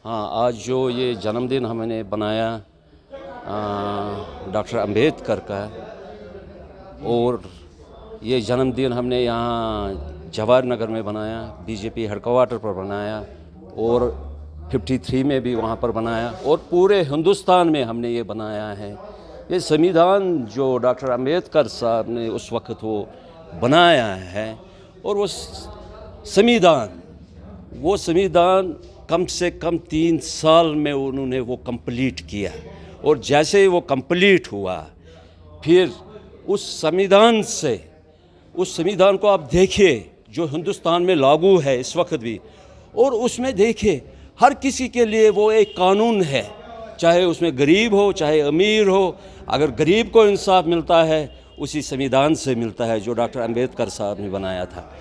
हाँ, आज जो ये जन्मदिन हमने बनाया डॉक्टर अंबेडकर का, और ये जन्मदिन हमने यहाँ जवाहर नगर में बनाया, बीजेपी हेडक्वार्टर पर बनाया, और 53 में भी वहाँ पर बनाया, और पूरे हिंदुस्तान में हमने ये बनाया है। ये संविधान जो डॉक्टर अंबेडकर साहब ने उस वक्त वो बनाया है, और वो संविधान कम से कम 3 साल में उन्होंने वो कंप्लीट किया। और जैसे ही वो कंप्लीट हुआ, फिर उस संविधान को आप देखिए जो हिंदुस्तान में लागू है इस वक्त भी, और उसमें देखिए हर किसी के लिए वो एक कानून है, चाहे उसमें गरीब हो चाहे अमीर हो। अगर गरीब को इंसाफ मिलता है उसी संविधान से मिलता है जो डॉक्टर अंबेडकर साहब ने बनाया था।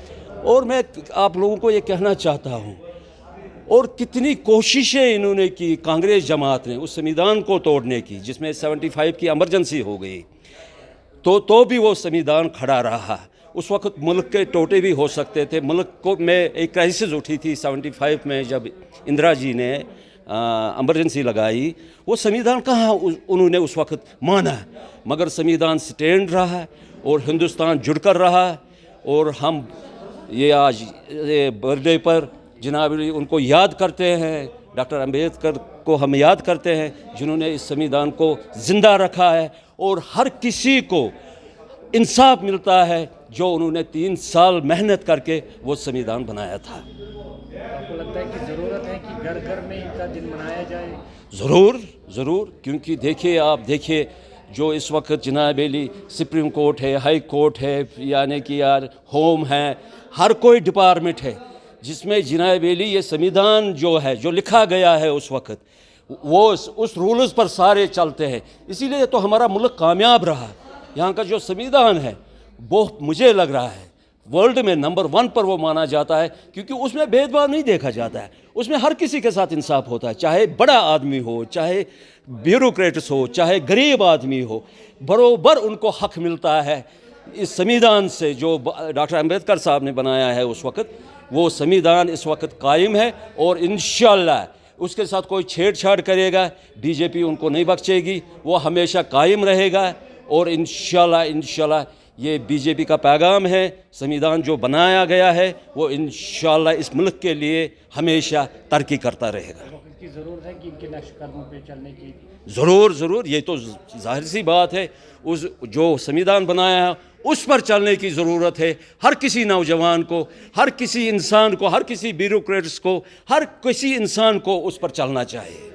और मैं आप लोगों को ये कहना चाहता हूँ, और कितनी कोशिशें इन्होंने की, कांग्रेस जमात ने उस संविधान को तोड़ने की, जिसमें 75 की इमरजेंसी हो गई, तो भी वो संविधान खड़ा रहा। उस वक्त मुल्क के टोटे भी हो सकते थे। मुल्क को में एक क्राइसिस उठी थी 75 में, जब इंदिरा जी ने इमरजेंसी लगाई। वो संविधान कहाँ उन्होंने उस वक्त माना, मगर संविधान स्टैंड रहा और हिंदुस्तान जुड़कर रहा। और हम ये आज ये बर्थडे पर जनाब उनको याद करते हैं, डॉक्टर अंबेडकर को हम याद करते हैं जिन्होंने इस संविधान को ज़िंदा रखा है, और हर किसी को इंसाफ मिलता है जो उन्होंने 3 साल मेहनत करके वो संविधान बनाया था। आपको लगता है कि ज़रूरत है कि घर घर में इनका दिन मनाया जाए? ज़रूर, क्योंकि आप देखिए जो इस वक्त जनाब सुप्रीम कोर्ट है, हाई कोर्ट है, यानी कि यार होम है, हर कोई डिपार्टमेंट है जिसमें जनाब ये संविधान जो है, जो लिखा गया है उस वक्त, वो उस रूल्स पर सारे चलते हैं। इसीलिए तो हमारा मुल्क कामयाब रहा। यहाँ का जो संविधान है वो मुझे लग रहा है वर्ल्ड में नंबर 1 पर वो माना जाता है, क्योंकि उसमें भेदभाव नहीं देखा जाता है। उसमें हर किसी के साथ इंसाफ होता है, चाहे बड़ा आदमी हो, चाहे ब्यूरोक्रेट्स हो, चाहे गरीब आदमी हो, बरोबर उनको हक मिलता है। इस संविधान से जो डॉक्टर अंबेडकर साहब ने बनाया है उस वक्त, वो संविधान इस वक्त कायम है, और इंशाअल्लाह उसके साथ कोई छेड़छाड़ करेगा बीजेपी उनको नहीं बख्शेगी, वो हमेशा कायम रहेगा। और इंशाअल्लाह ये बीजेपी का पैगाम है, संविधान जो बनाया गया है वो इंशाअल्लाह इस मुल्क के लिए हमेशा तरक्की करता रहेगा। इसकी ज़रूरत है कि इनके नक्श कदमों पे चलने की? ज़रूर, ये तो जाहिर सी बात है। उस जो संविधान बनाया है उस पर चलने की ज़रूरत है। हर किसी नौजवान को, हर किसी इंसान को, हर किसी ब्यूरोक्रेट्स को, हर किसी इंसान को उस पर चलना चाहिए।